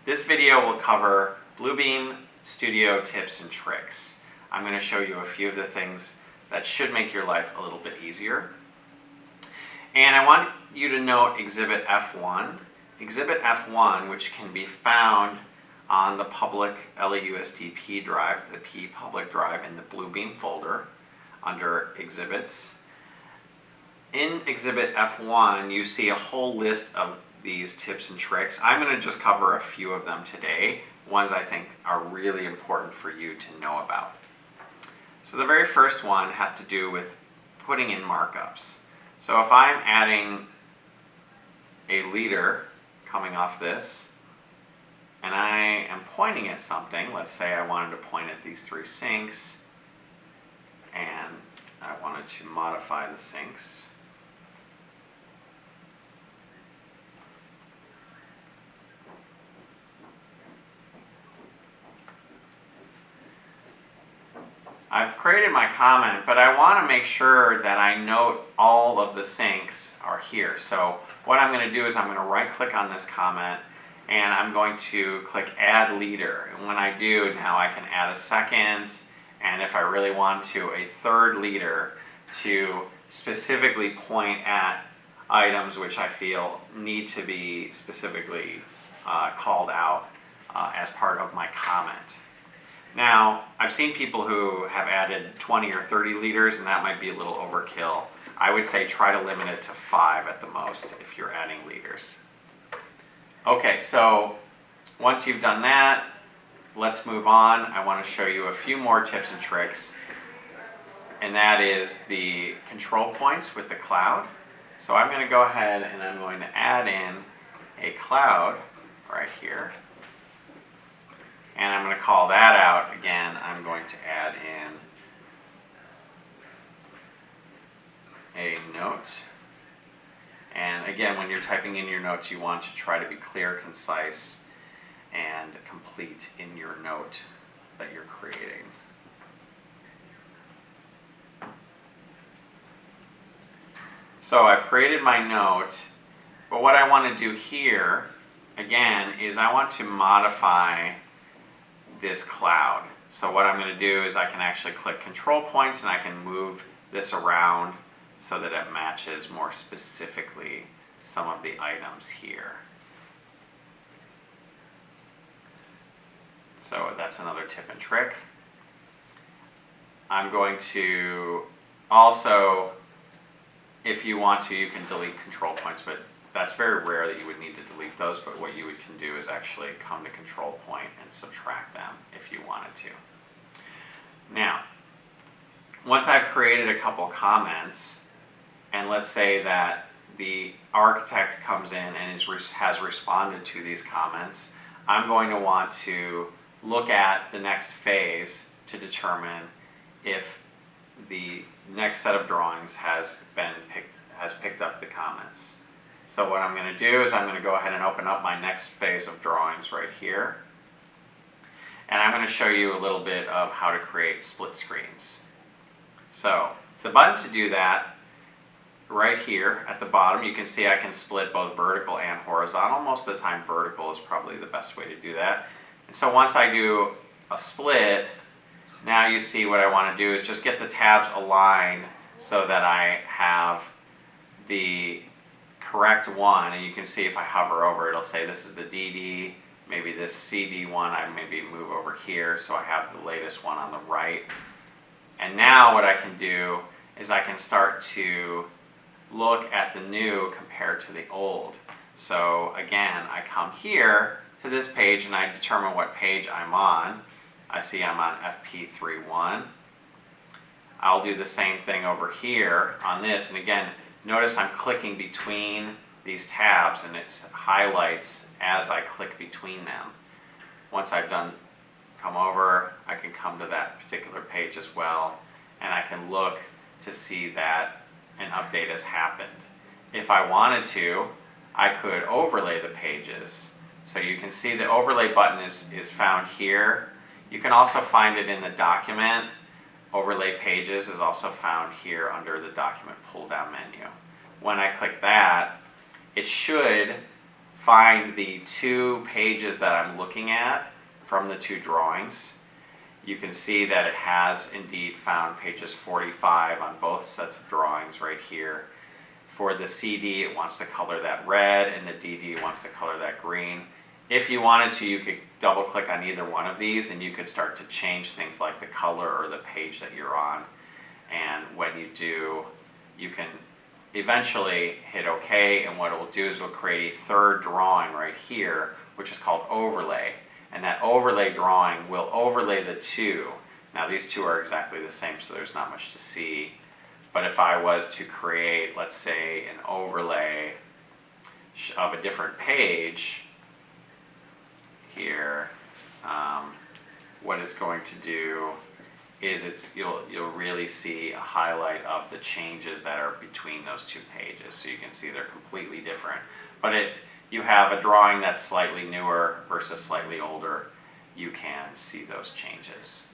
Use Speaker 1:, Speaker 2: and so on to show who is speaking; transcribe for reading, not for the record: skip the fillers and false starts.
Speaker 1: This video will cover Bluebeam Studio tips and tricks. I'm going to show you a few of the things that should make your life a little bit easier. And I want you to note Exhibit F1. Exhibit F1, which can be found on the public LAUSD drive, the P public drive in the Bluebeam folder under Exhibits. In Exhibit F1, you see a whole list of these tips and tricks. I'm going to just cover a few of them today, ones I think are really important for you to know about. So the very first one has to do with putting in markups. So if I'm adding a leader coming off this, and I am pointing at something, let's say I wanted to point at these three sinks, and I wanted to modify the sinks. I've created my comment, but I want to make sure that I note all of the sinks are here. So what I'm going to do is I'm going to right click on this comment and I'm going to click Add Leader. And when I do, now I can add a second, and if I really want to, a third leader to specifically point at items which I feel need to be specifically called out as part of my comment. Now, I've seen people who have added 20 or 30 leaders, and that might be a little overkill. I would say try to limit it to 5 at the most if you're adding leaders. Okay, so once you've done that, let's move on. I want to show you a few more tips and tricks, and that is the control points with the cloud. So I'm going to go ahead and I'm going to add in a cloud right here. And I'm going to call that out again. I'm going to add in a note. And again, when you're typing in your notes, you want to try to be clear, concise, and complete in your note that you're creating. So I've created my note, but what I want to do here, again, is I want to modify this cloud. So what I'm going to do is I can actually click control points and I can move this around so that it matches more specifically some of the items here. So that's another tip and trick. I'm going to also, if you want to, you can delete control points, but that's very rare that you would need to delete those, but what you can do is actually come to control point and subtract them if you wanted to. Now, once I've created a couple comments, and let's say that the architect comes in and has responded to these comments, I'm going to want to look at the next phase to determine if the next set of drawings has picked up the comments. So what I'm going to do is I'm going to go ahead and open up my next phase of drawings right here. And I'm going to show you a little bit of how to create split screens. So the button to do that, right here at the bottom, you can see I can split both vertical and horizontal. Most of the time vertical is probably the best way to do that. And so once I do a split, now you see what I want to do is just get the tabs aligned so that I have the correct one, and you can see if I hover over, it'll say this is the DD, maybe this CD one, I maybe move over here so I have the latest one on the right. And now what I can do is I can start to look at the new compared to the old. So again, I come here to this page and I determine what page I'm on. I see I'm on FP31. I'll do the same thing over here on this, and again, notice I'm clicking between these tabs and it highlights as I click between them. Once I've come over, I can come to that particular page as well, and I can look to see that an update has happened. If I wanted to, I could overlay the pages. So you can see the overlay button is found here. You can also find it in the document. Overlay pages is also found here under the document pull down menu. When I click that, it should find the two pages that I'm looking at from the two drawings, you can see that it has indeed found pages 45 on both sets of drawings right here. For the CD, it wants to color that red, and the DD wants to color that green. If you wanted to, you could double click on either one of these and you could start to change things like the color or the page that you're on. And when you do, you can eventually hit OK, and what it will do is it will create a third drawing right here, which is called overlay. And that overlay drawing will overlay the two. Now these two are exactly the same, so there's not much to see. But if I was to create, let's say, an overlay of a different page here, what it's going to do is you'll really see a highlight of the changes that are between those two pages, so you can see they're completely different. But if you have a drawing that's slightly newer versus slightly older, you can see those changes.